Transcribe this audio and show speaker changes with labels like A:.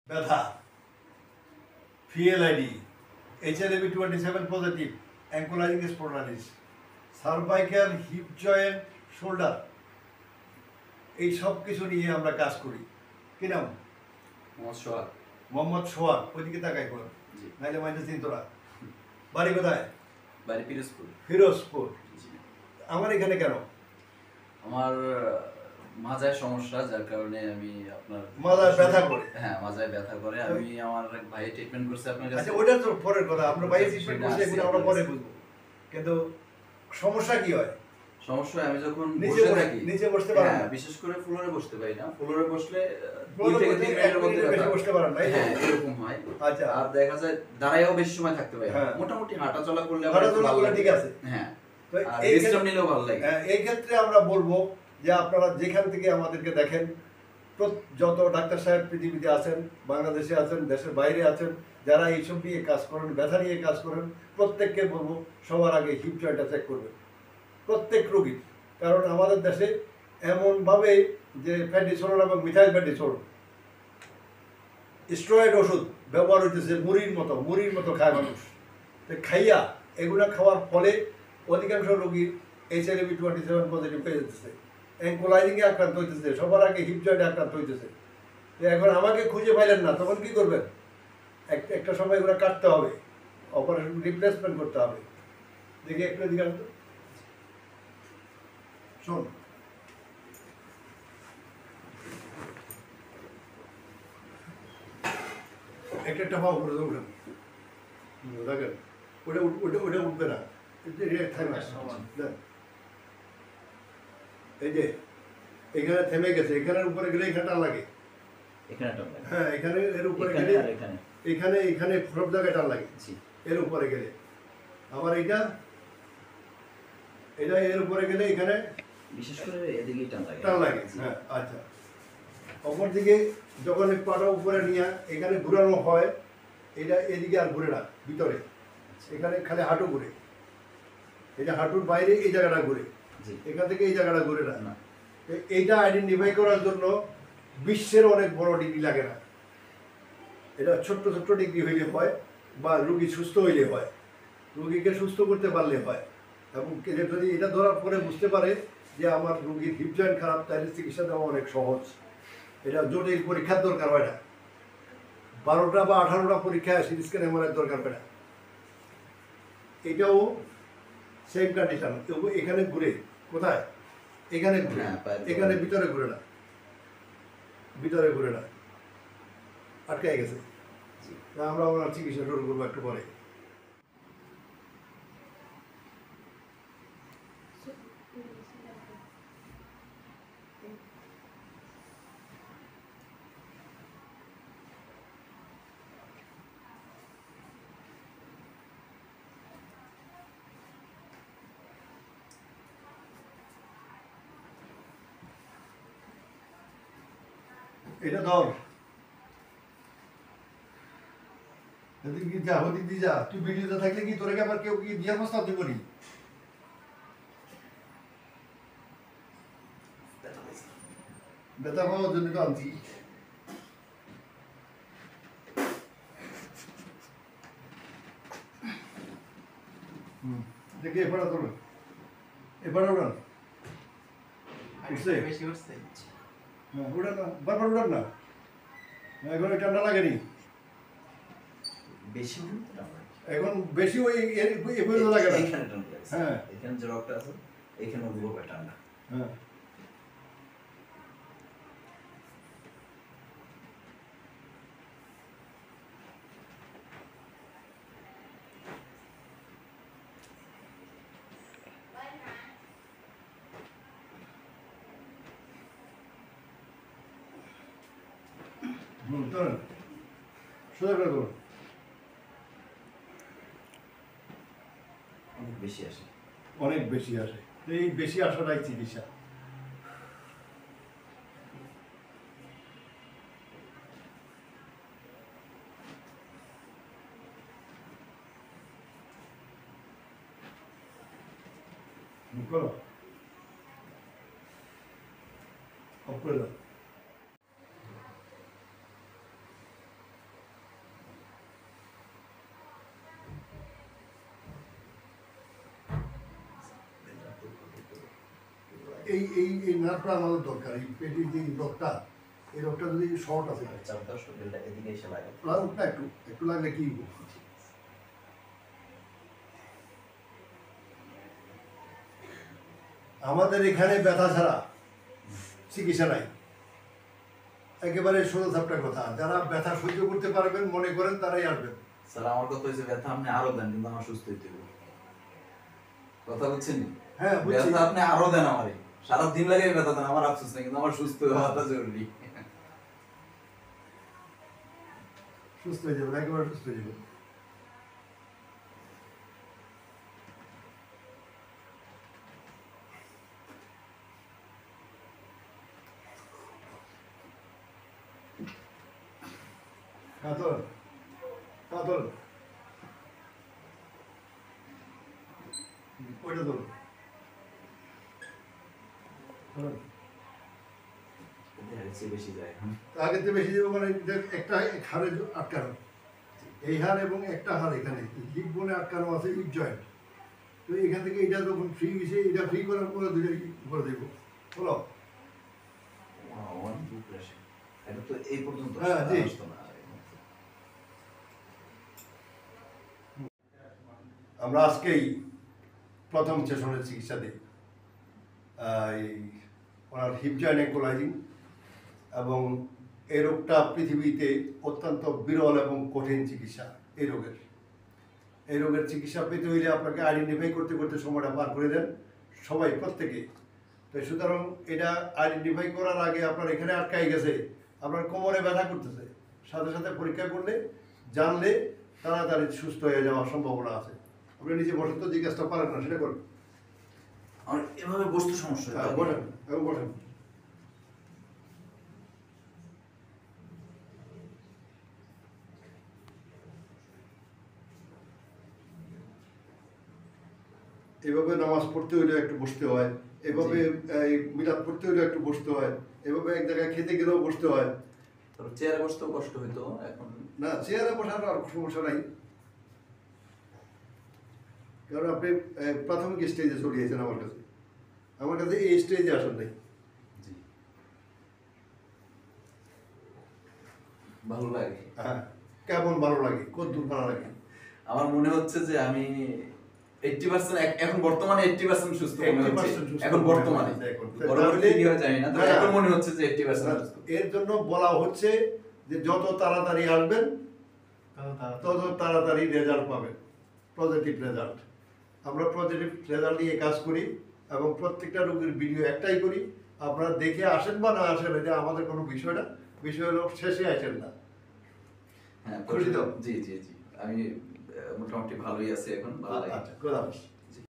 A: ব্যথা, PLID, HLA-B27 positive, ankylosing spondylitis, cervical, hip joint, shoulder, এই সব কিছু নিয়ে আমরা কাজ করি। কি নাম? মোহাম্মদ সোহাগ। ওইদিকে তাকাই কর, নাইলে মাইনাস দিন তোরা। বাড়ি কোথায়?
B: বাড়ি পিরোজপুর।
A: ফিরোজপুর। আমার এখানে কেন?
B: আমার মাজায় সমস্যা, যার কারণে আমি আপনার
A: মাজায় ব্যথা করে।
B: হ্যাঁ, মাজায় ব্যথা করে। আমি আমার এক ভাই ট্রিটমেন্ট করছে আপনার কাছে।
A: আচ্ছা, ওটা তো পরের কথা। আমরা ভাই ট্রিটমেন্ট করছি, এগুলো আমরা পরে বুঝবো। কিন্তু সমস্যা কি হয়?
B: সমস্যা আমি যখন
A: নিচে
B: বসে থাকি,
A: নিচে বসতে পারি না,
B: বিশেষ করে ফ্লোরে বসতে পারি না। ফ্লোরে বসলে 2
A: ফ্লোরে
B: থেকে 3 মিনিটের মধ্যে
A: বেশি বসতে পারেন না,
B: হ্যাঁ, এরকম হয়।
A: আচ্ছা,
B: আর দেখা যায় দাঁড়ায়ও বেশি সময় থাকতে পারি না।
A: হ্যাঁ।
B: মোটামুটি হাঁটা চলা করলে
A: ঠিক আছে।
B: হ্যাঁ,
A: তো
B: আর
A: এই
B: বিশ্রাম নিলেও ভালো লাগে।
A: এই ক্ষেত্রে আমরা বলবো যে আপনারা যেখান থেকে আমাদেরকে দেখেন, যত ডাক্তার সাহেব পৃথিবীতে আছেন, বাংলাদেশে আছেন, দেশের বাইরে আছেন, যারা এইসব নিয়ে কাজ করেন, ব্যথা নিয়ে কাজ করেন, প্রত্যেককে বলবো সবার আগে হিপ জয়েন্টটা চেক করবেন, প্রত্যেক রোগীর। কারণ আমাদের দেশে এমনভাবে যে প্যান্ডিসোলন এবং মিথাইল প্যান্ডিসোলন স্টেরয়েড ওষুধ ব্যবহার হইতেছে, মুড়ির মতো খায় মানুষ। তো খাইয়া এগুলা খাওয়ার ফলে অধিকাংশ রোগীর HLA-B27 পজিটিভ হয়ে যেতেছে, অ্যাঙ্কোলাইজিংয়ে আক্রান্ত হইতেছে, সবার আগে হিপ জয়েন্টে আক্রান্ত হইতেছে। তো এখন আমাকে খুঁজে পাইলেন না, তখন কি করবেন? একটা সময় এগুলো কাটতে হবে, অপারেশন রিপ্লেসমেন্ট করতে হবে। দেখি একটু এদিকে আসতো, শোন, একটা ভাব করে উঠেন, দেখেন ওটা উঠবে না, এই যে এখানে থেমে গেছে, এখানের উপরে গেলে এখানে টান লাগে, হ্যাঁ, এখানে এর উপরে গেলে এখানে সব জায়গায় টান লাগে, এর উপরে গেলে। আবার এটা এর উপরে গেলে এখানে
B: বিশেষ করে এদিকেই টান
A: লাগে। হ্যাঁ, আচ্ছা। অপর দিকে যখন পাটা উপরে নিয়ে এখানে ঘুরানো হয়, এটা এদিকে আর ঘুরে না, ভিতরে এখানে খালি হাঁটু ঘুরে, এটা হাঁটুর বাইরে এই জায়গাটা ঘুরে, এখান থেকে এই জায়গাটা ঘুরে না। এইটা আইডেন্টিফাই করার জন্য বিশ্বের অনেক বড় ডিগ্রি লাগে না, এটা ছোট্ট ছোট্ট ডিগ্রি হইলে হয়, বা রুগী সুস্থ হইলে হয়, রুগীকে সুস্থ করতে পারলে হয়। এবং যদি এটা ধরার পরে বুঝতে পারে যে আমার রুগীর হিপ জয়েন্ট খারাপ, তাহলে চিকিৎসা দেওয়া অনেক সহজ। এটা জটিল পরীক্ষার দরকার হয় না, 12টা বা 18টা পরীক্ষায় সিটি স্ক্যান এমআরআই দরকার হয় না। এটাও সেম কন্ডিশন, এখানে ঘুরে, কোথায়? এখানে ঘুরে, এখানে ভিতরে ঘুরে না, ভিতরে ঘুরে না, আটকায় গেছে। আমরা ওনার চিকিৎসা শুরু করবো একটু পরে। এটা ধর, যা তুই ভিডিওতে থাকলে কি তোরে আবার কেউ কি বিয়ার প্রস্তাব দিব নি? ব্যথা পাওয়ার জন্য তো আনছি। দেখি এবারে তোর এবারে উড়ান, উড়ান না, বারবার উড়ান না, এখন ওই ঠান্ডা লাগেনি
B: বেশি,
A: এখন বেশি ওই লাগে না।
B: এইখানে ঠান্ডা লাগে, হ্যাঁ, এখানে যে রকটা আছে এখানে অনুভব হয় ঠান্ডা।
A: হ্যাঁ, চলেন সোজা করে করুন।
B: অনেক বেশি আসে,
A: অনেক বেশি আসে, এই বেশি আসাটাই চিকিৎসা। করো, অফ করে দাও। এই নার্ভটা আমাদের দরকার, এই পেটের যে রোগটা, এই রোগটা যদি শর্ট আছে
C: চাপটা শরীরটা এদিকে এসে লাগে।
A: লাগুক না, একটু একটু লাগলে কি হইব? আমাদের এখানে ব্যথা ছাড়া চিকিৎসা নাই, একেবারে সোজা সাপটা কথা। যারা ব্যথা সহ্য করতে পারবেন মনে করেন তারাই আসবেন।
B: স্যার আমার কথা হয়েছে ব্যথা আপনি আরো দেন, কিন্তু আমার সুস্থ হইতে হবে। কথা বুঝছেন?
A: হ্যাঁ বুঝছি,
B: ব্যথা আপনি আরো দেন আমারে, সারা দিন লাগে ব্যথা দেন, আমার আফসোস নেই, কিন্তু আমার সুস্থ হওয়াটা জরুরি।
A: সুস্থ হয়ে যাবেন, একেবারে সুস্থ হয়ে যাবেন। কাতল কাতল ওইটা ধরুন,
B: বেশি যায় এখন।
A: আগের থেকে বেশি যাবে মানে একটা হাড়ে আটকানো, এই হাড় এবং একটা হাড় এখানে হিপ বোনে আটকানো আছে, হিপ জয়েন্ট। তো এখান থেকে এটা যখন ফ্রি গেছে, এটা ফ্রি করার পরে দুটো করে দেবো, বলো।
B: এটা তো এই পর্যন্ত
A: হ্যাঁ, জি।
B: আসতো না।
A: আমরা আজকেই প্রথম সেশনের চিকিৎসা দিই, ওনার হিপ জয়েন্ট অ্যাঙ্কোলাইজিং, এবং এই রোগটা পৃথিবীতে অত্যন্ত বিরল এবং কঠিন চিকিৎসা। এই রোগের চিকিৎসা পেতে হইলে আপনাকে আইডেন্টিফাই করতে করতে সময়টা পার করে দেন সবাই, প্রত্যেকে। তো সুতরাং এটা আইডেন্টিফাই করার আগে আপনার এখানে আটকাই গেছে, আপনার কোমরে ব্যথা করতেছে, সাথে সাথে পরীক্ষা করলে জানলে তাড়াতাড়ি সুস্থ হয়ে যাওয়ার সম্ভাবনা আছে। আপনি নিজে বসেন তো, যে কাজটা পারেন না সেটা করুন।
B: আমার এভাবে বসতে সমস্যা হয়।
A: বসেন এবং বসেন। এভাবে নামাজ পড়তে হইলে একটু বসতে হয়, এভাবে মিলাদ পড়তে হইলে একটু বসতে হয়, এভাবে এক জায়গায় খেতে গেলেও বসতে হয়।
B: চেয়ারে বসতেও কষ্ট হইতো, এখন
A: না, চেয়ারে বসার আর সমস্যা নাই, কারণ আপনি প্রাথমিক স্টেজে চলে গেছেন। আমার কাছে এই স্টেজে আসেন নাই।
B: ভালো লাগে।
A: হ্যাঁ, কেমন ভালো লাগে, কত দূর ভালো লাগে?
B: আমার মনে হচ্ছে যে আমি 80% এখন বর্তমানে 80% সুস্থ মনে হচ্ছে।
A: 80% সুস্থ
B: এখন বর্তমানে
A: মনে হচ্ছে।
B: পরবর্তীতে কি হয় জানি না, তবে
A: না,
B: এখন মনে হচ্ছে যে 80% সুস্থ।
A: এর জন্য বলা হচ্ছে যে যত তাড়াতাড়ি আসবেন তত তাড়াতাড়ি রেজাল্ট পাবেন, পজিটিভ রেজাল্ট। আমরা পজিটিভ রেজাল্ট নিয়ে কাজ করি এবং প্রত্যেকটা রোগীর ভিডিও একটাই করি। আপনারা দেখে আসেন বা না আসেন, এটা আমাদের কোনো বিষয় না, বিষয় হলো শেষে আসেন না।
B: হ্যাঁ,
A: খুশি তো?
B: জি জি জি, আমি মোটামুটি ভালোই আছি এখন, ভালো লাগে।
A: আচ্ছা, খোদা হাফেজ।